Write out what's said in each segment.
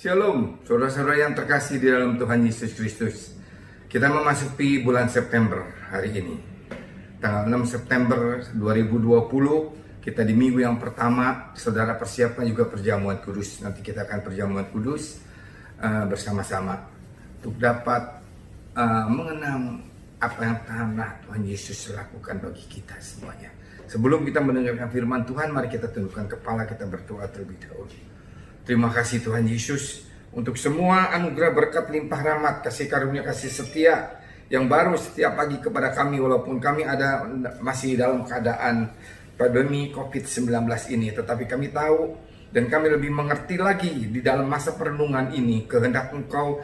Shalom, saudara-saudara yang terkasih di dalam Tuhan Yesus Kristus. Kita memasuki bulan September hari ini. Tanggal 6 September 2020, kita di minggu yang pertama. Saudara persiapkan juga perjamuan kudus. Nanti kita akan perjamuan kudus bersama-sama untuk dapat mengenang apa yang pernah Tuhan Yesus lakukan bagi kita semuanya. Sebelum kita mendengarkan firman Tuhan, mari kita tundukkan kepala, kita berdoa terlebih dahulu. Terima kasih Tuhan Yesus untuk semua anugerah berkat limpah rahmat, kasih karunia, kasih setia yang baru setiap pagi kepada kami, walaupun kami masih dalam keadaan pandemi COVID-19 ini. Tetapi kami tahu dan kami lebih mengerti lagi di dalam masa perenungan ini kehendak Engkau,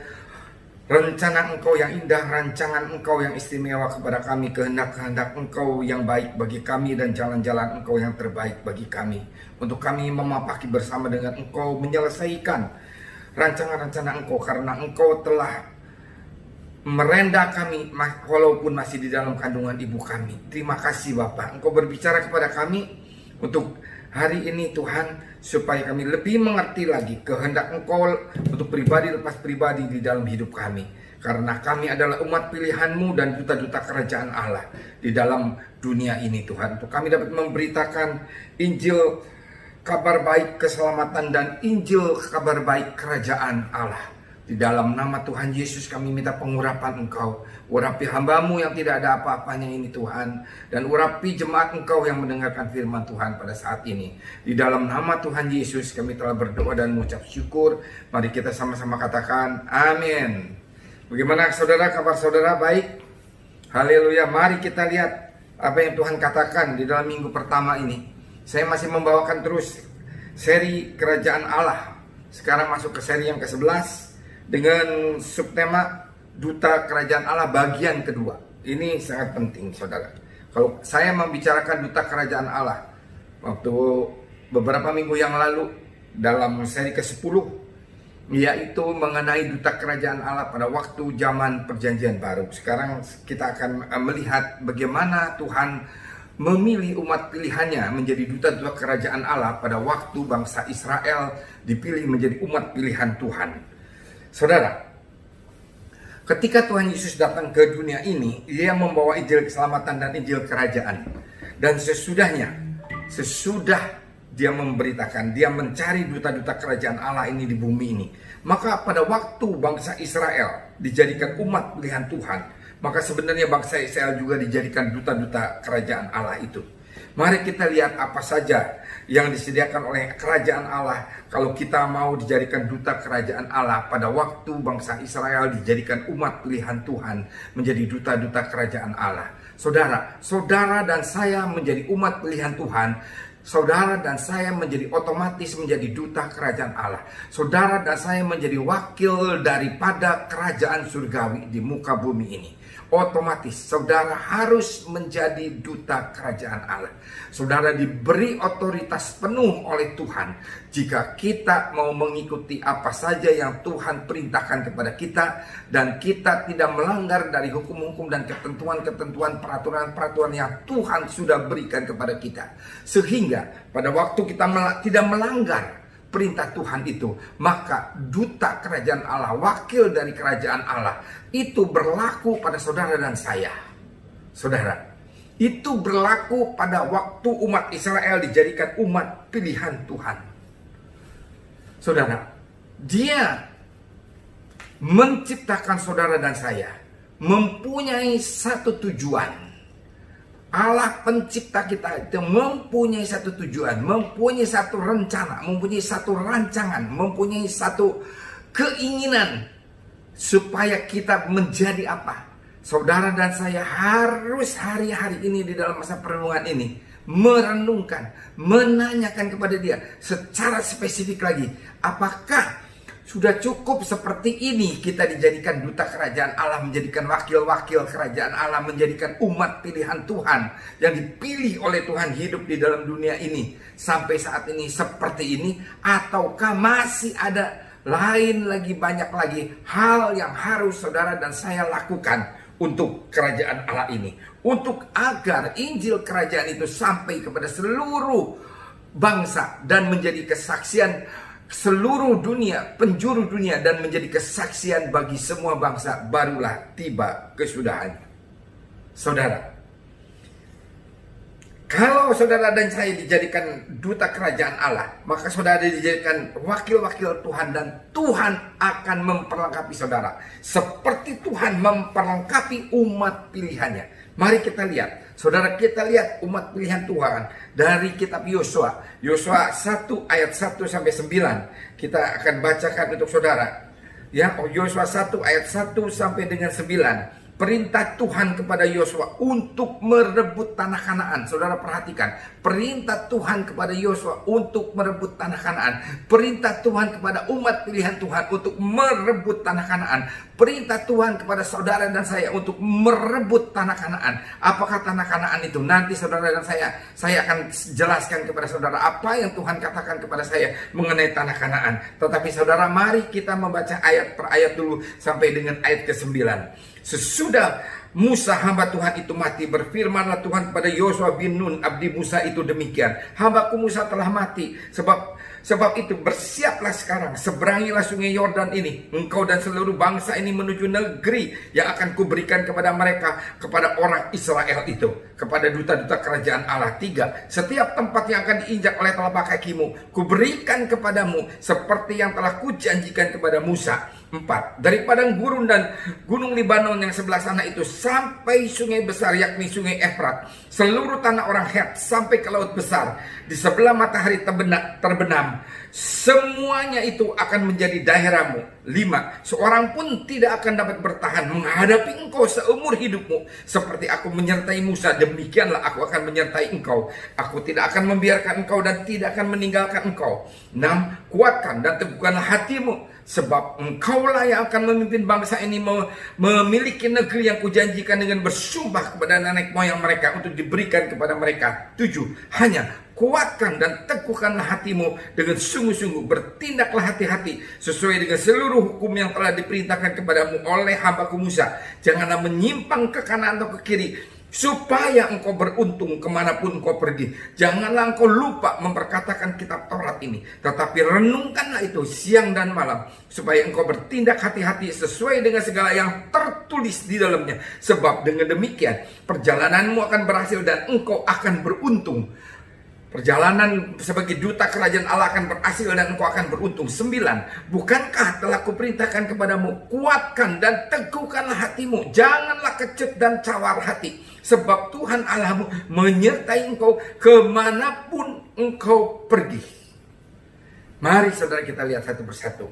rencana Engkau yang indah, rancangan Engkau yang istimewa kepada kami, kehendak-kehendak Engkau yang baik bagi kami, dan jalan-jalan Engkau yang terbaik bagi kami. Untuk kami memapaki bersama dengan Engkau, menyelesaikan rancangan-rencana Engkau, karena Engkau telah merenda kami walaupun masih di dalam kandungan ibu kami. Terima kasih Bapa, Engkau berbicara kepada kami untuk hari ini Tuhan, supaya kami lebih mengerti lagi kehendak Engkau untuk pribadi lepas pribadi di dalam hidup kami. Karena kami adalah umat pilihan-Mu dan duta-duta kerajaan Allah di dalam dunia ini Tuhan. Untuk kami dapat memberitakan Injil kabar baik keselamatan dan Injil kabar baik kerajaan Allah. Di dalam nama Tuhan Yesus kami minta pengurapan Engkau. Urapi hamba-Mu yang tidak ada apa-apanya ini Tuhan. Dan urapi jemaat Engkau yang mendengarkan firman Tuhan pada saat ini. Di dalam nama Tuhan Yesus kami telah berdoa dan mengucap syukur. Mari kita sama-sama katakan amin. Bagaimana saudara, kabar saudara? Baik? Haleluya. Mari kita lihat apa yang Tuhan katakan di dalam minggu pertama ini. Saya masih membawakan terus seri Kerajaan Allah. Sekarang masuk ke seri yang ke-11 dengan subtema Duta Kerajaan Allah bagian kedua. Ini sangat penting saudara. Kalau saya membicarakan Duta Kerajaan Allah waktu beberapa minggu yang lalu dalam seri ke-10, yaitu mengenai Duta Kerajaan Allah pada waktu zaman Perjanjian Baru. Sekarang kita akan melihat bagaimana Tuhan memilih umat pilihannya menjadi duta-duta kerajaan Allah pada waktu bangsa Israel dipilih menjadi umat pilihan Tuhan. Saudara, ketika Tuhan Yesus datang ke dunia ini, Dia membawa Injil keselamatan dan Injil kerajaan. Dan sesudah Dia memberitakan, Dia mencari duta-duta kerajaan Allah ini di bumi ini. Maka pada waktu bangsa Israel dijadikan umat pilihan Tuhan, maka sebenarnya bangsa Israel juga dijadikan duta-duta kerajaan Allah itu. Mari kita lihat apa saja yang disediakan oleh kerajaan Allah kalau kita mau dijadikan duta kerajaan Allah pada waktu bangsa Israel dijadikan umat pilihan Tuhan menjadi duta-duta kerajaan Allah. Saudara dan saya menjadi umat pilihan Tuhan. Saudara dan saya menjadi otomatis menjadi duta kerajaan Allah. Saudara dan saya menjadi wakil daripada kerajaan surgawi di muka bumi ini. Otomatis saudara harus menjadi duta kerajaan Allah. Saudara diberi otoritas penuh oleh Tuhan jika kita mau mengikuti apa saja yang Tuhan perintahkan kepada kita, dan kita tidak melanggar dari hukum-hukum dan ketentuan-ketentuan, peraturan-peraturan yang Tuhan sudah berikan kepada kita. Sehingga pada waktu kita tidak melanggar perintah Tuhan itu, maka duta kerajaan Allah, wakil dari kerajaan Allah, itu berlaku pada saudara dan saya. Saudara, itu berlaku pada waktu umat Israel dijadikan umat pilihan Tuhan. Saudara, Dia menciptakan saudara dan saya mempunyai satu tujuan. Allah pencipta kita itu mempunyai satu tujuan, mempunyai satu rencana, mempunyai satu rancangan, mempunyai satu keinginan supaya kita menjadi apa. Saudara dan saya harus hari-hari ini di dalam masa perenungan ini merenungkan, menanyakan kepada Dia secara spesifik lagi, apakah sudah cukup seperti ini kita dijadikan duta kerajaan Allah, menjadikan wakil-wakil kerajaan Allah, menjadikan umat pilihan Tuhan yang dipilih oleh Tuhan hidup di dalam dunia ini sampai saat ini seperti ini, ataukah masih ada lain lagi, banyak lagi hal yang harus saudara dan saya lakukan untuk kerajaan Allah ini, untuk agar Injil kerajaan itu sampai kepada seluruh bangsa dan menjadi kesaksian seluruh dunia, penjuru dunia, dan menjadi kesaksian bagi semua bangsa, barulah tiba kesudahannya. Saudara, kalau saudara dan saya dijadikan duta kerajaan Allah, maka saudara dijadikan wakil-wakil Tuhan, dan Tuhan akan memperlengkapi saudara seperti Tuhan memperlengkapi umat pilihannya. Mari kita lihat, saudara, kita lihat umat pilihan Tuhan dari kitab Yosua. Yosua 1 ayat 1 sampai 9. Kita akan bacakan untuk saudara. Ya, Yosua 1 ayat 1 sampai dengan 9. Perintah Tuhan kepada Yosua untuk merebut tanah Kanaan. Saudara perhatikan, perintah Tuhan kepada Yosua untuk merebut tanah Kanaan. Perintah Tuhan kepada umat pilihan Tuhan untuk merebut tanah Kanaan. Perintah Tuhan kepada saudara dan saya untuk merebut tanah Kanaan. Apakah tanah Kanaan itu? Nanti saudara dan saya akan jelaskan kepada saudara apa yang Tuhan katakan kepada saya mengenai tanah Kanaan. Tetapi saudara, mari kita membaca ayat per ayat dulu sampai dengan ayat ke-9. Sesudah Musa hamba Tuhan itu mati, berfirmanlah Tuhan kepada Yosua bin Nun abdi Musa itu demikian, hambaku Musa telah mati, sebab itu bersiaplah sekarang, seberangilah sungai Yordan ini, engkau dan seluruh bangsa ini menuju negeri yang akan kuberikan kepada mereka, kepada orang Israel itu, kepada duta-duta kerajaan Allah. 3. Setiap tempat yang akan diinjak oleh telapak kakimu, kuberikan kepadamu seperti yang telah kujanjikan kepada Musa. 4. Dari padang gurun dan gunung Libanon yang sebelah sana itu sampai sungai besar, yakni sungai Efrat, seluruh tanah orang Het sampai ke laut besar, di sebelah matahari terbenam, semuanya itu akan menjadi daerahmu. 5. Seorang pun tidak akan dapat bertahan menghadapi engkau seumur hidupmu. Seperti aku menyertai Musa, demikianlah aku akan menyertai engkau. Aku tidak akan membiarkan engkau dan tidak akan meninggalkan engkau. 6. Kuatkan dan teguhkanlah hatimu, sebab engkaulah yang akan memimpin bangsa ini memiliki negeri yang kujanjikan dengan bersumpah kepada nenek moyang mereka untuk diberikan kepada mereka. 7. Hanya kuatkan dan teguhkanlah hatimu dengan sungguh-sungguh, bertindaklah hati-hati sesuai dengan seluruh hukum yang telah diperintahkan kepadamu oleh hambaku Musa. Janganlah menyimpang ke kanan atau ke kiri, supaya engkau beruntung kemanapun engkau pergi. Janganlah engkau lupa memperkatakan kitab Taurat ini, tetapi renungkanlah itu siang dan malam, supaya engkau bertindak hati-hati sesuai dengan segala yang tertulis di dalamnya. Sebab dengan demikian perjalananmu akan berhasil dan engkau akan beruntung. Perjalanan sebagai duta kerajaan Allah akan berhasil dan engkau akan beruntung. 9. Bukankah telah kuperintahkan kepadamu, kuatkan dan teguhkanlah hatimu, janganlah kecut dan cawar hati, sebab Tuhan Allahmu menyertai engkau kemanapun engkau pergi. Mari saudara kita lihat satu persatu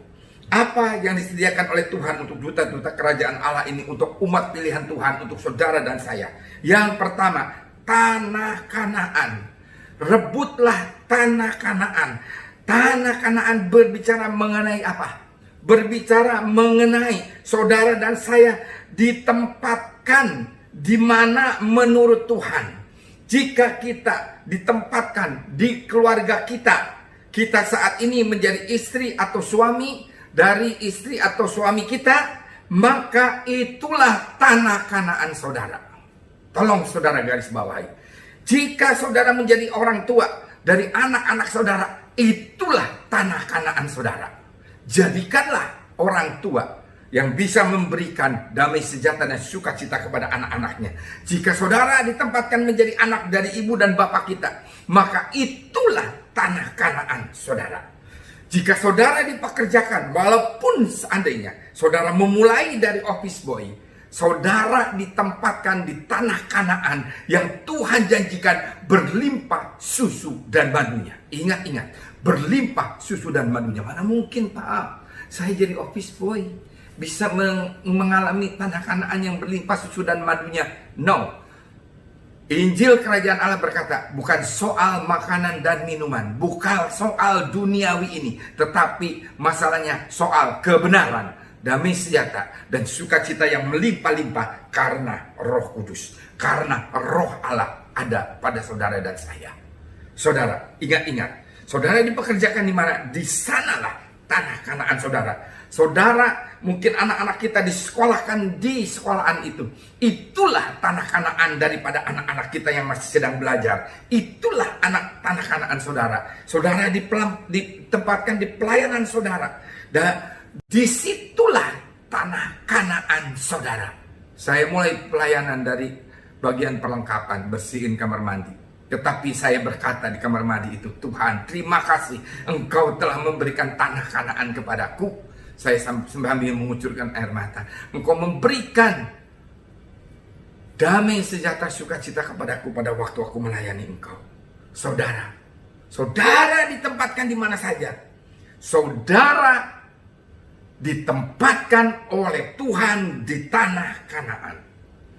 apa yang disediakan oleh Tuhan untuk duta-duta kerajaan Allah ini, untuk umat pilihan Tuhan, untuk saudara dan saya. Yang pertama, tanah Kanaan. Rebutlah tanah Kanaan. Tanah Kanaan berbicara mengenai apa? Berbicara mengenai saudara dan saya ditempatkan di mana menurut Tuhan. Jika kita ditempatkan di keluarga kita saat ini menjadi istri atau suami dari istri atau suami kita, maka itulah tanah Kanaan saudara. Tolong saudara garis bawahi. Jika saudara menjadi orang tua dari anak-anak saudara, itulah tanah Kanaan saudara. Jadikanlah orang tua yang bisa memberikan damai sejahtera dan sukacita kepada anak-anaknya. Jika saudara ditempatkan menjadi anak dari ibu dan bapak kita, maka itulah tanah Kanaan saudara. Jika saudara dipekerjakan, walaupun seandainya saudara memulai dari office boy, saudara ditempatkan di tanah Kanaan yang Tuhan janjikan berlimpah susu dan madunya. Ingat-ingat, berlimpah susu dan madunya. Mana mungkin Pak, saya jadi office boy bisa mengalami tanah Kanaan yang berlimpah susu dan madunya? No. Injil kerajaan Allah berkata, bukan soal makanan dan minuman, bukan soal duniawi ini, tetapi masalahnya soal kebenaran, damai sejahtera dan sukacita yang melimpah-limpah karena Roh Kudus, karena Roh Allah ada pada saudara dan saya. Saudara, ingat-ingat, saudara dipekerjakan di mana? Di sanalah tanah Kanaan saudara. Saudara, mungkin anak-anak kita disekolahkan di sekolahan itu. Itulah tanah Kanaan daripada anak-anak kita yang masih sedang belajar. Itulah tanah Kanaan saudara. Saudara ditempatkan di pelayanan saudara. Dan disitulah tanah Kanaan saudara. Saya mulai pelayanan dari bagian perlengkapan, bersihin kamar mandi. Tetapi saya berkata di kamar mandi itu, Tuhan, terima kasih Engkau telah memberikan tanah Kanaan kepadaku. Saya sambil mengucurkan air mata. Engkau memberikan damai, sejahtera, sukacita kepadaku pada waktu aku melayani Engkau. Saudara, saudara ditempatkan di mana saja. Saudara ditempatkan oleh Tuhan di tanah Kanaan.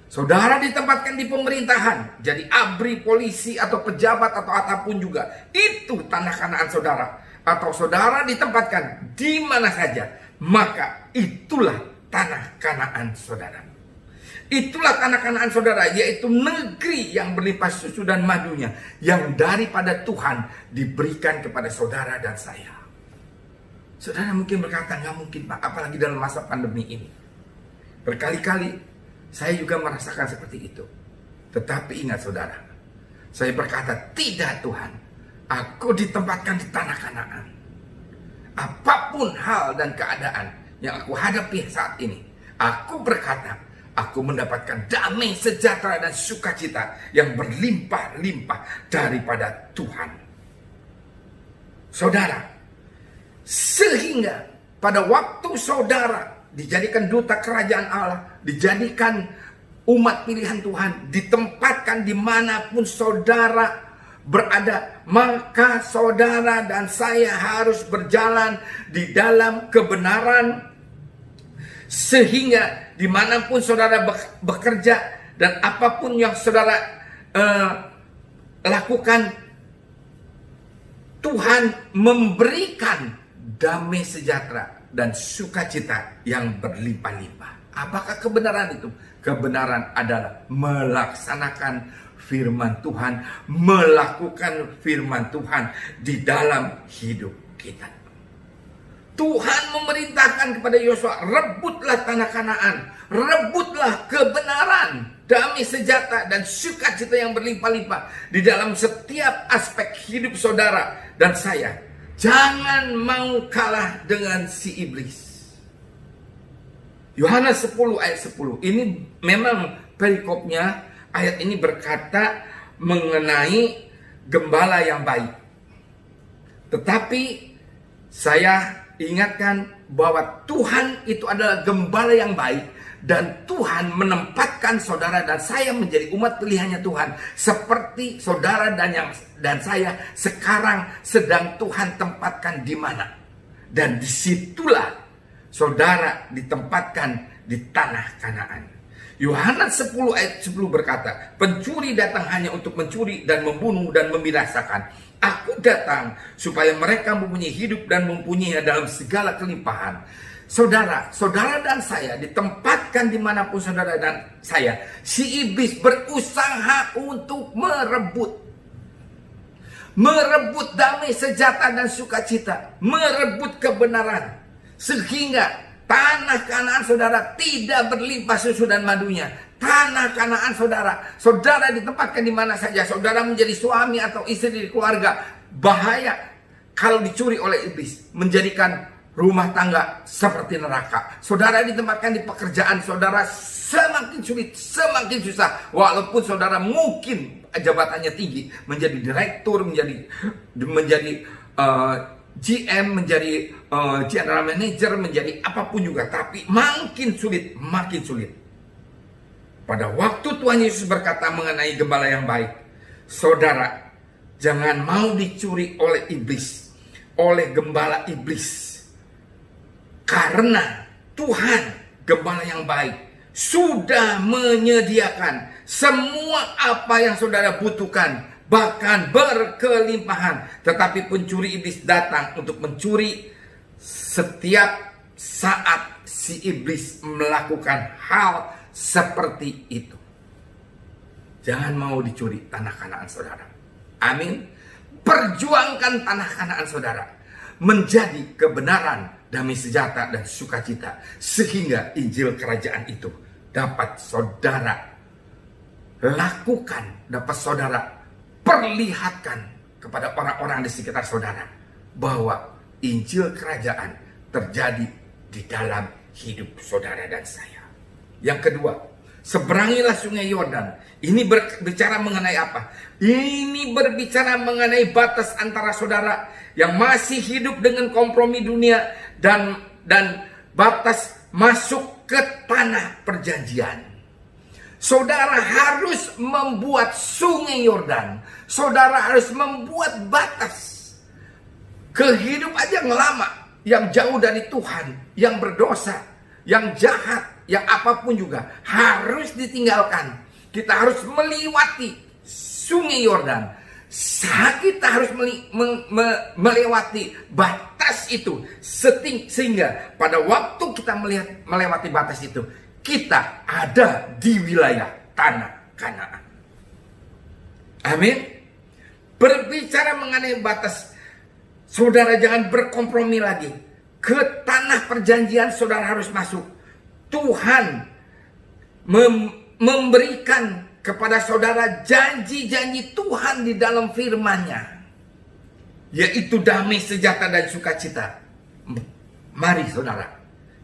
Saudara ditempatkan di pemerintahan, jadi abri, polisi, atau pejabat, atau apapun juga. Itu tanah Kanaan saudara. Atau saudara ditempatkan di mana saja, maka itulah tanah Kanaan saudara. Itulah tanah Kanaan saudara, yaitu negeri yang berlimpah susu dan madunya, yang daripada Tuhan diberikan kepada saudara dan saya. Saudara mungkin berkata, nggak mungkin Pak, apalagi dalam masa pandemi ini. Berkali-kali saya juga merasakan seperti itu. Tetapi ingat saudara, saya berkata, tidak Tuhan, aku ditempatkan di tanah Kanaan. Apapun hal dan keadaan yang aku hadapi saat ini, aku berkata, aku mendapatkan damai, sejahtera, dan sukacita yang berlimpah-limpah daripada Tuhan. Saudara, sehingga pada waktu saudara dijadikan duta kerajaan Allah, dijadikan umat pilihan Tuhan, ditempatkan dimanapun saudara berada, maka saudara dan saya harus berjalan di dalam kebenaran, sehingga dimanapun saudara bekerja dan apapun yang saudara lakukan, Tuhan memberikan damai, sejahtera, dan sukacita yang berlimpah-limpah. Apakah kebenaran itu? Kebenaran adalah melaksanakan firman Tuhan, melakukan firman Tuhan di dalam hidup kita. Tuhan memerintahkan kepada Yosua, rebutlah tanah Kanaan, rebutlah kebenaran, damai, sejahtera, dan sukacita yang berlimpah-limpah di dalam setiap aspek hidup saudara dan saya. Jangan mau kalah dengan si iblis. Yohanes 10 ayat 10. Ini memang perikopnya, ayat ini berkata mengenai gembala yang baik. Tetapi saya ingatkan bahwa Tuhan itu adalah gembala yang baik. Dan Tuhan menempatkan saudara dan saya menjadi umat pilihannya Tuhan. Seperti saudara dan saya sekarang sedang Tuhan tempatkan di mana. Dan disitulah saudara ditempatkan di tanah Kanaan. Yohanes 10 ayat 10 berkata, pencuri datang hanya untuk mencuri dan membunuh dan membinasakan. Aku datang supaya mereka mempunyai hidup dan mempunyainya dalam segala kelimpahan. Saudara dan saya ditempatkan dimanapun saudara dan saya. Si iblis berusaha untuk merebut damai, sejahtera, dan sukacita. Merebut kebenaran. Sehingga tanah Kanaan saudara tidak berlimpah susu dan madunya. Tanah Kanaan saudara ditempatkan di mana saja. Saudara menjadi suami atau istri di keluarga. Bahaya kalau dicuri oleh iblis. Menjadikan rumah tangga seperti neraka. Saudara ditempatkan di pekerjaan saudara, semakin sulit, semakin susah. Walaupun saudara mungkin jabatannya tinggi, menjadi direktur, menjadi GM, menjadi general manager, menjadi apapun juga. Tapi makin sulit, makin sulit. Pada waktu Tuhan Yesus berkata mengenai gembala yang baik, saudara, jangan mau dicuri oleh iblis, oleh gembala iblis. Karena Tuhan, gembala yang baik, sudah menyediakan semua apa yang saudara butuhkan, bahkan berkelimpahan. Tetapi pencuri iblis datang untuk mencuri. Setiap saat si iblis melakukan hal seperti itu. Jangan mau dicuri tanah Kanaan saudara. Amin. Perjuangkan tanah Kanaan saudara. menjadi kebenaran, damai sejahtera, dan sukacita. Sehingga Injil Kerajaan itu dapat saudara lakukan, dapat saudara perlihatkan kepada orang-orang di sekitar saudara bahwa Injil Kerajaan terjadi di dalam hidup saudara dan saya. Yang kedua, seberangilah sungai Yordan. Ini berbicara mengenai apa? Ini berbicara mengenai batas antara saudara yang masih hidup dengan kompromi dunia dan batas masuk ke tanah perjanjian. Saudara harus membuat sungai Yordan. Saudara harus membuat batas. Kehidupan yang lama, yang jauh dari Tuhan, yang berdosa, yang jahat, yang apapun juga harus ditinggalkan. Kita harus melewati sungai Yordan. Kita harus melewati batas itu sehingga pada waktu kita melewati batas itu, kita ada di wilayah tanah Kanaan. Amin. Berbicara mengenai batas, saudara jangan berkompromi lagi. Ke tanah perjanjian saudara harus masuk. Tuhan memberikan kepada saudara janji-janji Tuhan di dalam firman-Nya, yaitu damai sejahtera dan sukacita. Mari saudara,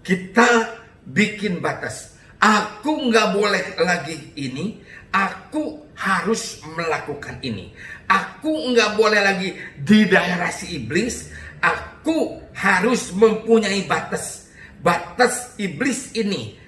kita bikin batas. Aku nggak boleh lagi ini, aku harus melakukan ini. Aku nggak boleh lagi di daerah si iblis, aku harus mempunyai batas. Batas iblis ini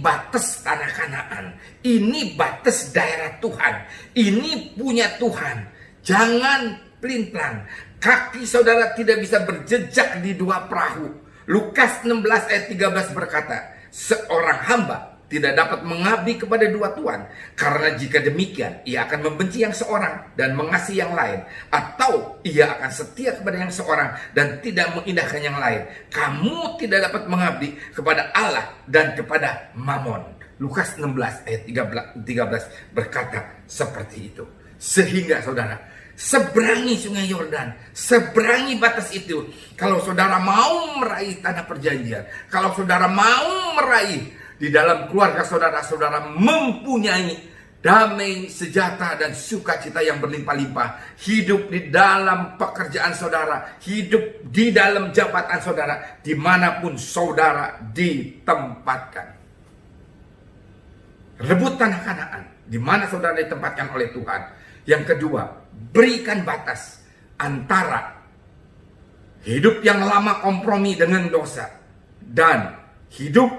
batas tanah Kanaan. Ini batas daerah Tuhan. Ini punya Tuhan. Jangan pelintang. Kaki saudara tidak bisa berjejak di dua perahu. Lukas 16 ayat 13 berkata, seorang hamba tidak dapat mengabdi kepada dua tuan. Karena jika demikian, ia akan membenci yang seorang dan mengasihi yang lain. Atau ia akan setia kepada yang seorang dan tidak mengindahkan yang lain. Kamu tidak dapat mengabdi kepada Allah dan kepada Mamon. Lukas 16 ayat 13 berkata seperti itu. Sehingga saudara, seberangi sungai Yordan, seberangi batas itu. Kalau saudara mau meraih tanah perjanjian, kalau saudara mau meraih di dalam keluarga saudara, saudara mempunyai damai, sejahtera, dan sukacita yang berlimpah-limpah. Hidup di dalam pekerjaan saudara, hidup di dalam jabatan saudara, dimanapun saudara ditempatkan. Rebut tanah Kanaan, di mana saudara ditempatkan oleh Tuhan. Yang kedua, berikan batas antara hidup yang lama kompromi dengan dosa dan hidup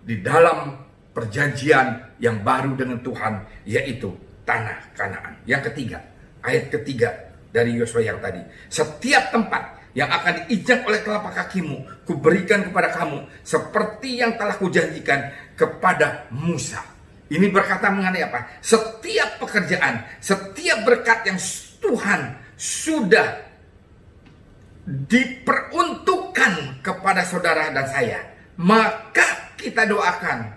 di dalam perjanjian yang baru dengan Tuhan, yaitu tanah Kanaan. Yang ketiga, ayat ketiga dari Yosua yang tadi. Setiap tempat yang akan diinjak oleh telapak kakimu, kuberikan kepada kamu, seperti yang telah kujanjikan kepada Musa. Ini berkata mengenai apa? Setiap pekerjaan, setiap berkat yang Tuhan sudah diperuntukkan kepada saudara dan saya, maka kita doakan,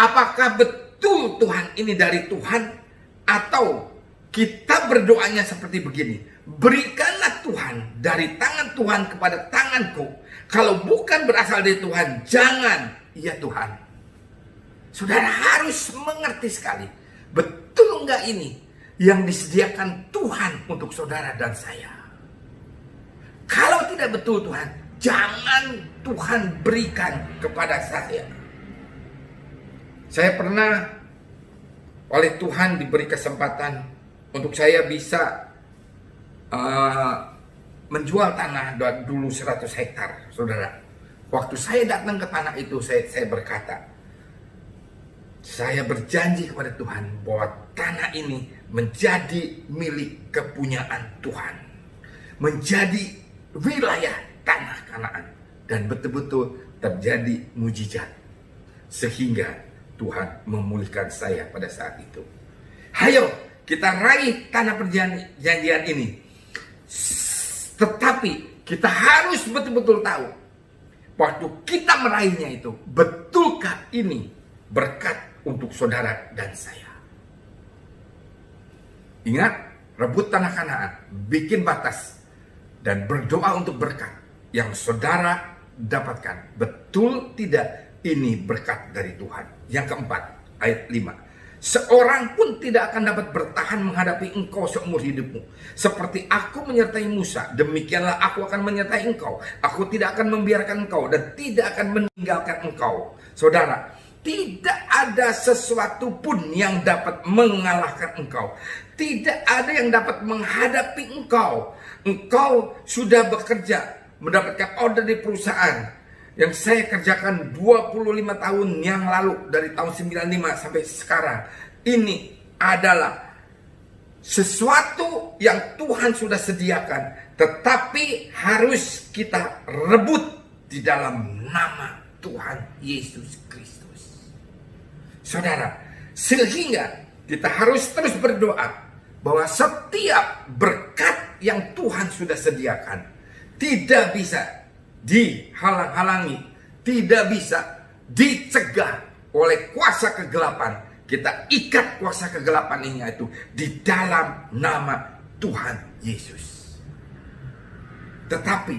apakah betul Tuhan ini dari Tuhan, atau kita berdoanya seperti begini, berikanlah Tuhan dari tangan Tuhan kepada tanganku. Kalau bukan berasal dari Tuhan, jangan, ya Tuhan. Saudara harus mengerti sekali, betul nggak ini yang disediakan Tuhan untuk saudara dan saya? Kalau tidak betul Tuhan, jangan Tuhan berikan kepada saya. Saya pernah oleh Tuhan diberi kesempatan untuk saya bisa menjual tanah dulu 100 hektar, saudara. Waktu saya datang ke tanah itu, saya berkata, saya berjanji kepada Tuhan bahwa tanah ini menjadi milik kepunyaan Tuhan, menjadi wilayah tanah Kanaan, dan betul-betul terjadi mujizat sehingga Tuhan memulihkan saya pada saat itu. Hayo kita raih tanah perjanjian ini. Tetapi kita harus betul-betul tahu waktu kita meraihnya itu, betulkah ini berkat untuk saudara dan saya? Ingat, rebut tanah Kanaan, bikin batas dan berdoa untuk berkat yang saudara dapatkan. Betul tidak ini berkat dari Tuhan? Yang keempat, ayat 5. Seorang pun tidak akan dapat bertahan menghadapi engkau seumur hidupmu. Seperti aku menyertai Musa, demikianlah aku akan menyertai engkau. Aku tidak akan membiarkan engkau dan tidak akan meninggalkan engkau. Saudara, tidak ada sesuatu pun yang dapat mengalahkan engkau. Tidak ada yang dapat menghadapi engkau. Engkau sudah bekerja, mendapatkan order di perusahaan yang saya kerjakan 25 tahun yang lalu, dari tahun 95 sampai sekarang. Ini adalah sesuatu yang Tuhan sudah sediakan, tetapi harus kita rebut di dalam nama Tuhan Yesus Kristus. Saudara, sehingga kita harus terus berdoa bahwa setiap berkat yang Tuhan sudah sediakan tidak bisa dihalang-halangi, tidak bisa dicegah oleh kuasa kegelapan. Kita ikat kuasa kegelapan ini itu di dalam nama Tuhan Yesus. Tetapi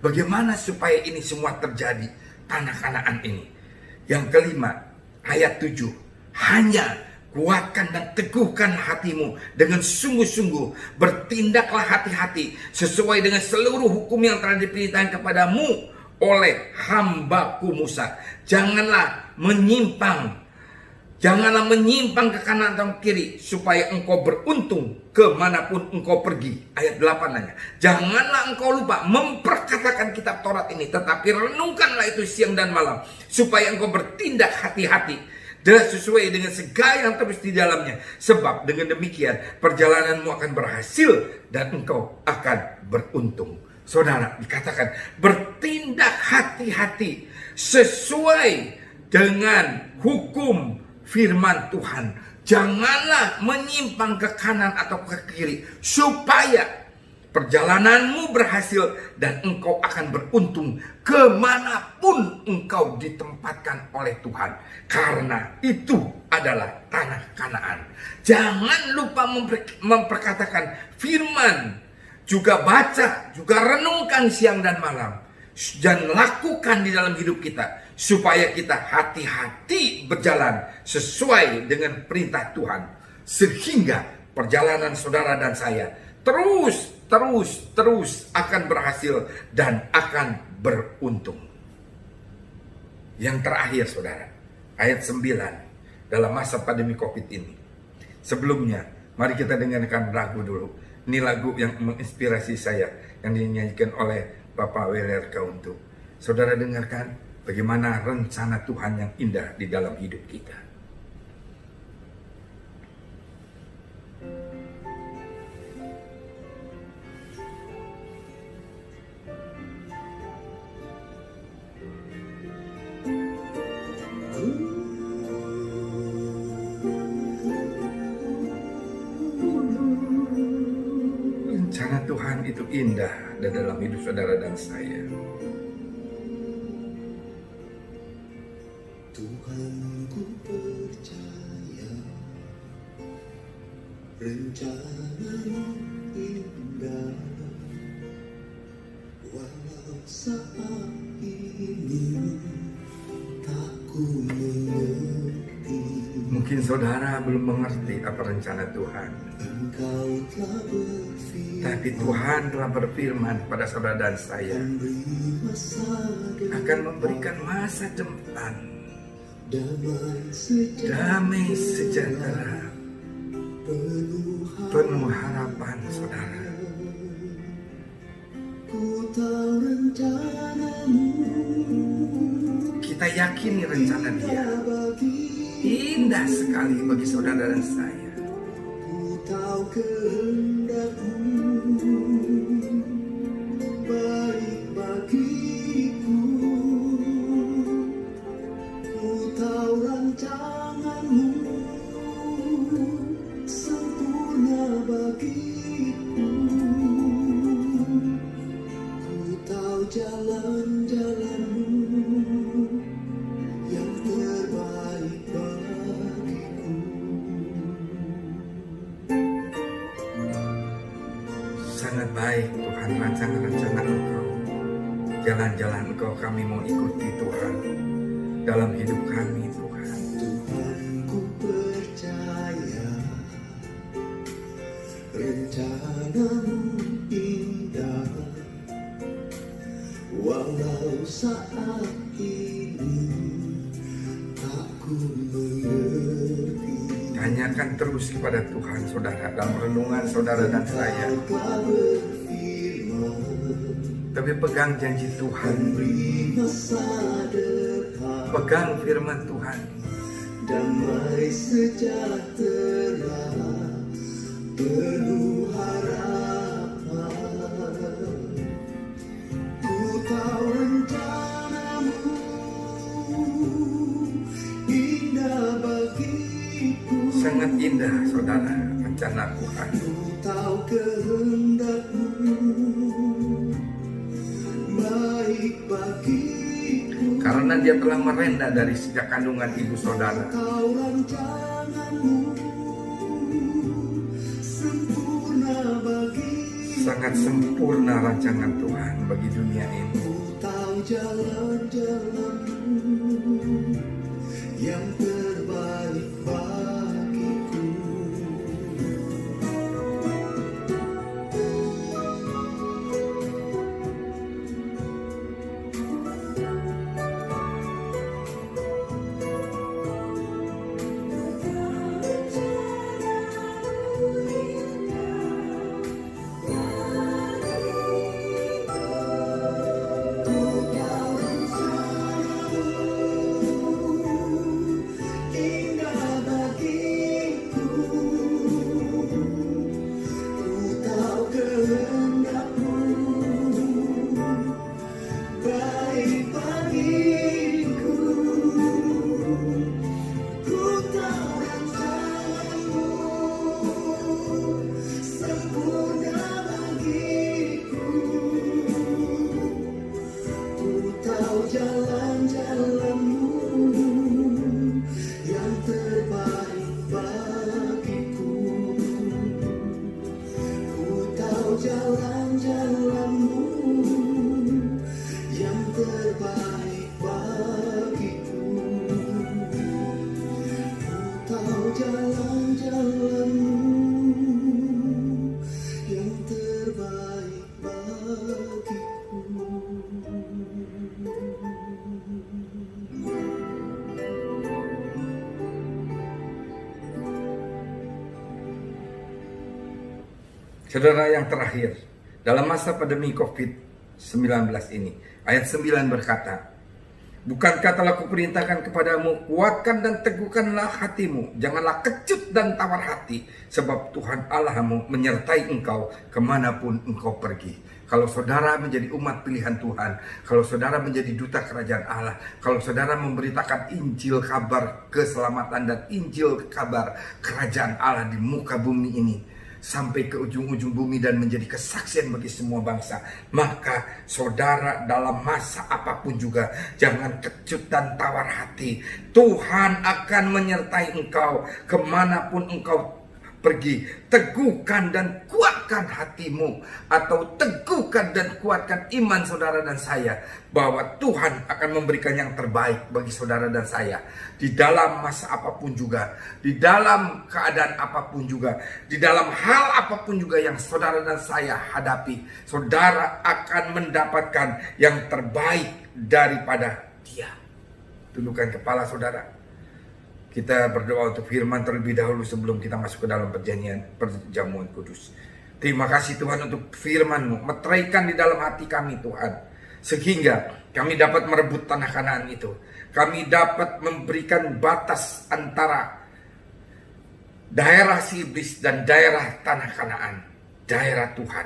bagaimana supaya ini semua terjadi, tanah Kanaan ini? Yang kelima, ayat 7. Hanya kuatkan dan teguhkan hatimu dengan sungguh-sungguh. Bertindaklah hati-hati sesuai dengan seluruh hukum yang telah diperintahkan kepadamu oleh hambaku Musa. Janganlah menyimpang ke kanan atau kiri, supaya engkau beruntung kemanapun engkau pergi. Ayat 8 nanya, janganlah engkau lupa memperkatakan kitab Taurat ini, tetapi renungkanlah itu siang dan malam, supaya engkau bertindak hati-hati dan sesuai dengan segala yang terus di dalamnya. Sebab dengan demikian perjalananmu akan berhasil dan engkau akan beruntung. Saudara, dikatakan bertindak hati-hati sesuai dengan hukum firman Tuhan. Janganlah menyimpang ke kanan atau ke kiri, supaya perjalananmu berhasil dan engkau akan beruntung kemanapun engkau ditempatkan oleh Tuhan. Karena itu adalah tanah Kanaan. Jangan lupa memperkatakan firman, juga baca, juga renungkan siang dan malam, dan lakukan di dalam hidup kita, supaya kita hati-hati berjalan sesuai dengan perintah Tuhan, sehingga perjalanan saudara dan saya terus akan berhasil dan akan beruntung. Yang terakhir saudara, ayat 9 dalam masa pandemi COVID ini. Sebelumnya, mari kita dengarkan lagu dulu. Ini lagu yang menginspirasi saya, yang dinyanyikan oleh Bapak Weler Kauntu. Saudara dengarkan bagaimana rencana Tuhan yang indah di dalam hidup kita. Rencana Tuhan itu indah di dalam hidup saudara dan saya. Tuhan, ku percaya rencana-Mu indah, walau saat ini tak ku mengerti. Mungkin saudara belum mengerti apa rencana Tuhan, Engkau telah berfirman, tapi Tuhan telah berfirman pada saudara dan saya akan memberikan masa depan damai sejahtera, penuh harapan saudara. Ku tahu rencana-Mu, Kita yakini rencana Dia indah sekali bagi saudara dan saya. ku tahu kehendak-Mu baik bagiku. Ku tahu rancangan-Mu sempurna bagiku. Ku tahu jalan-jalan-Mu yang terbaik bagiku. jalan-jalan Engkau kami mau ikuti Tuhan dalam hidup kami Tuhan. Tuhan ku percaya rencanamu indah, walau saat ini tak ku mengerti. Tanyakan terus kepada Tuhan saudara dalam renungan saudara dan saya. Telah berfirman Tapi pegang janji Tuhan, beri masa depan, pegang firman Tuhan. damai sejahtera, penuh harapan. Ku tahu rencanamu indah bagiku. Sangat indah saudara rencana Tuhan. Ku tahu kehendakmu baik bagiku. Karena dia telah merenda dari sejak kandungan ibu saudara. Tahu rancanganmu sempurna bagiku. Sangat sempurna rancangan Tuhan bagi dunia ini. Ku tahu jalan-jalanmu yang terbaik bagiku. Indah bagiku. Ku tahu kehendakmu baik bagiku. Ku tahu rancanganmu sempurna bagiku. Ku tahu jalan-jalanmu yang terbaik bagiku. Ku tahu jalan-jalanmu yang terbaik bagiku. Ku tahu jalan-jalanmu yang terbaik bagiku. Saudara yang terakhir, dalam masa pandemi COVID-19 ini, ayat 9 berkata, bukankah telah kuperintahkan kepadamu, kuatkan dan teguhkanlah hatimu, janganlah kecut dan tawar hati, sebab Tuhan Allahmu menyertai engkau kemanapun engkau pergi. Kalau saudara menjadi umat pilihan Tuhan, kalau saudara menjadi duta kerajaan Allah, kalau saudara memberitakan Injil kabar keselamatan dan Injil kabar kerajaan Allah di muka bumi ini, sampai ke ujung-ujung bumi dan menjadi kesaksian bagi semua bangsa, maka saudara dalam masa apapun juga jangan kecut dan tawar hati. Tuhan akan menyertai engkau kemanapun engkau pergi. Teguhkan dan kuatkan hatimu, atau teguhkan dan kuatkan iman saudara dan saya, bahwa Tuhan akan memberikan yang terbaik bagi saudara dan saya di dalam masa apapun juga, di dalam keadaan apapun juga, di dalam hal apapun juga yang saudara dan saya hadapi. Saudara akan mendapatkan yang terbaik daripada Dia. Tundukkan kepala saudara. Kita berdoa untuk firman terlebih dahulu sebelum kita masuk ke dalam perjamuan kudus. Terima kasih Tuhan untuk firman-Mu, meteraikan di dalam hati kami Tuhan, sehingga kami dapat merebut tanah Kanaan itu. Kami dapat memberikan batas antara daerah si iblis dan daerah tanah Kanaan, daerah Tuhan.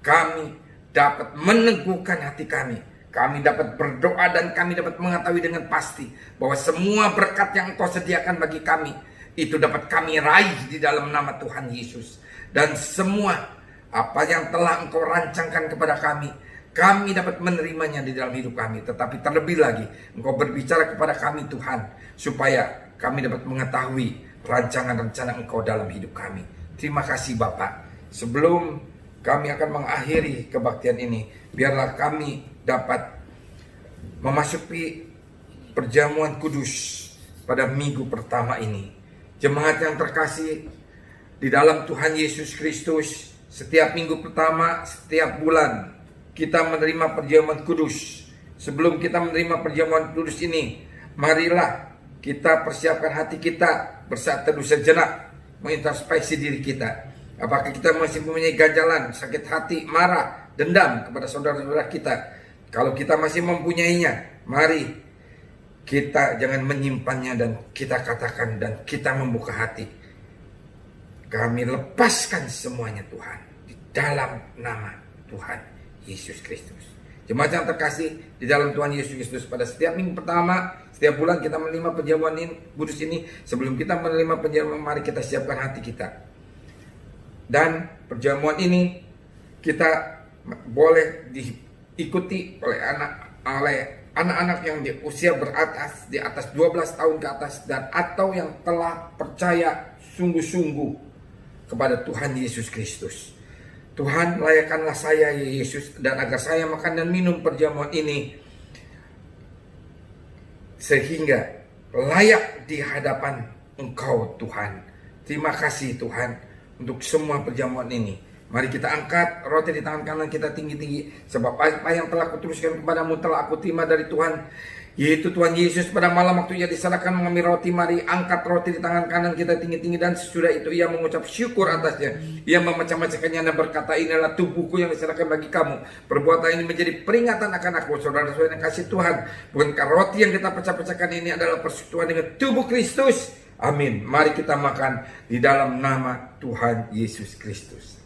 Kami dapat meneguhkan hati kami. Kami dapat berdoa dan kami dapat mengetahui dengan pasti bahwa semua berkat yang Engkau sediakan bagi kami itu dapat kami raih di dalam nama Tuhan Yesus. Dan semua apa yang telah Engkau rancangkan kepada kami dapat menerimanya di dalam hidup kami. Tetapi terlebih lagi Engkau berbicara kepada kami Tuhan, supaya kami dapat mengetahui rancangan-rencana Engkau dalam hidup kami. Terima kasih Bapak. Sebelum kami akan mengakhiri kebaktian ini, biarlah kami dapat memasuki perjamuan kudus pada minggu pertama ini. Jemaat yang terkasih di dalam Tuhan Yesus Kristus, setiap minggu pertama, setiap bulan kita menerima perjamuan kudus. Sebelum kita menerima perjamuan kudus ini, marilah kita persiapkan hati kita, bersaat teduh sejenak, mengintrospeksi diri kita. Apakah kita masih mempunyai ganjalan, sakit hati, marah, dendam kepada saudara-saudara kita? Kalau kita masih mempunyainya, mari kita jangan menyimpannya dan kita katakan dan kita membuka hati. Kami lepaskan semuanya Tuhan di dalam nama Tuhan Yesus Kristus. Jemaat yang terkasih di dalam Tuhan Yesus Kristus, pada setiap minggu pertama, setiap bulan kita menerima perjamuan kudus ini. Sebelum kita menerima perjamuan, mari kita siapkan hati kita. Dan perjamuan ini kita boleh diikuti oleh anak-anak yang di usia di atas 12 tahun ke atas, dan atau yang telah percaya sungguh-sungguh kepada Tuhan Yesus Kristus. Tuhan, layakkanlah saya ya Yesus, dan agar saya makan dan minum perjamuan ini sehingga layak di hadapan Engkau Tuhan. Terima kasih Tuhan untuk semua perjamuan ini. Mari kita angkat roti di tangan kanan kita tinggi-tinggi, sebab apa yang telah kutuliskan kepadamu telah aku terima dari Tuhan, yaitu Tuhan Yesus pada malam waktu ia diserahkan mengambil roti. Mari angkat roti di tangan kanan kita tinggi-tinggi, dan sesudah itu ia mengucap syukur atasnya. Ia memecah-mecahkannya dan berkata, inilah tubuhku yang diserahkan bagi kamu. Perbuatan ini menjadi peringatan akan aku. Saudara-saudara yang kasih Tuhan, bukankah roti yang kita pecah-pecahkan ini adalah persekutuan dengan tubuh Kristus? Amin. Mari kita makan di dalam nama Tuhan Yesus Kristus.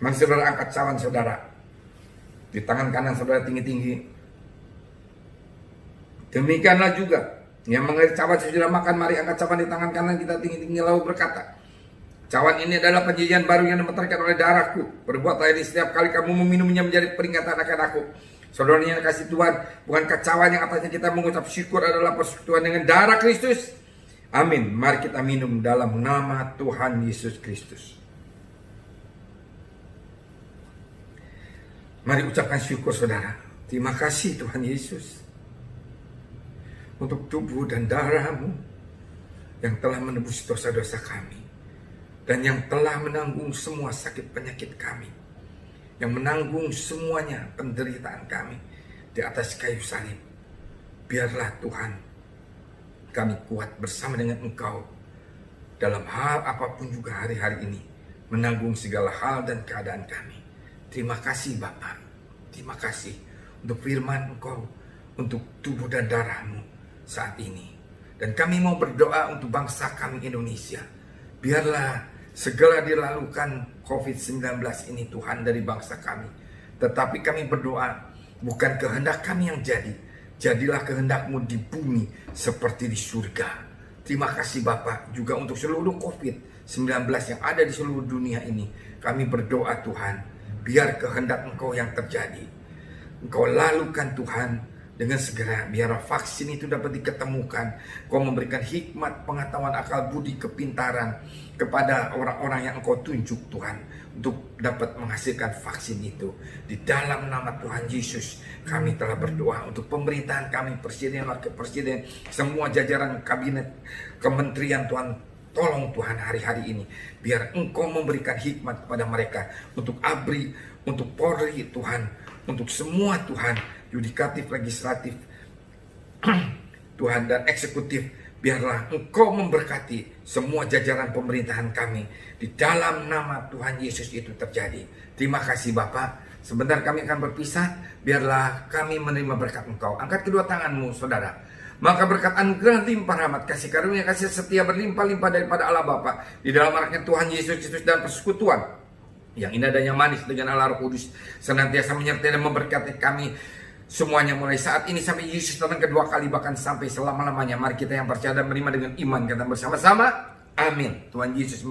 Mari saudara angkat cawan saudara di tangan kanan saudara tinggi-tinggi. Demikianlah juga yang mengalir cawan sesudah makan, mari angkat cawan di tangan kanan kita tinggi-tinggi lalu berkata, cawan ini adalah perjanjian baru yang dimeteraikan oleh darahku. Perbuatlah ini setiap kali kamu meminumnya menjadi peringatan akan aku. Saudara yang kasih Tuhan, bukankah cawan yang atasnya kita mengucap syukur adalah persekutuan dengan darah Kristus? Amin. Mari kita minum dalam nama Tuhan Yesus Kristus. Mari ucapkan syukur saudara. Terima kasih Tuhan Yesus untuk tubuh dan darah-Mu yang telah menebus dosa-dosa kami, dan yang telah menanggung semua sakit penyakit kami, yang menanggung semuanya penderitaan kami di atas kayu salib. Biarlah Tuhan kami kuat bersama dengan Engkau dalam hal apapun juga hari-hari ini, menanggung segala hal dan keadaan kami. Terima kasih Bapa, terima kasih untuk firman Engkau, untuk tubuh dan darah-Mu saat ini. Dan kami mau berdoa untuk bangsa kami Indonesia. Biarlah segala dilalukan COVID-19 ini Tuhan dari bangsa kami. Tetapi kami berdoa, bukan kehendak kami yang jadi, jadilah kehendak-Mu di bumi seperti di surga. Terima kasih Bapak juga untuk seluruh COVID-19 yang ada di seluruh dunia ini. Kami berdoa Tuhan, biar kehendak Engkau yang terjadi. Engkau lalukan Tuhan dengan segera, biar vaksin itu dapat diketemukan. Engkau memberikan hikmat, pengetahuan, akal budi, kepintaran kepada orang-orang yang Engkau tunjuk Tuhan, untuk dapat menghasilkan vaksin itu. Di dalam nama Tuhan Yesus kami telah berdoa untuk pemerintahan kami, presiden, wakil presiden, semua jajaran kabinet, kementerian Tuhan. Tolong Tuhan hari-hari ini, biar Engkau memberikan hikmat kepada mereka, untuk ABRI, untuk Polri Tuhan, untuk semua Tuhan, yudikatif, legislatif, Tuhan, dan eksekutif. Biarlah Engkau memberkati semua jajaran pemerintahan kami. Di dalam nama Tuhan Yesus itu terjadi. Terima kasih Bapak. Sebentar kami akan berpisah, biarlah kami menerima berkat Engkau. Angkat kedua tanganmu saudara. Maka berkat anugerah limpah rahmat, kasih karunia, kasih setia berlimpah-limpah daripada Allah Bapa, di dalam anaknya Tuhan Yesus Kristus, dan persekutuan yang indah dan yang manis dengan Allah Roh Kudus senantiasa menyertai dan memberkati kami semuanya, mulai saat ini sampai Yesus datang kedua kali, bahkan sampai selama-lamanya. Mari kita yang percaya dan menerima dengan iman kata bersama-sama. Amin. Tuhan Yesus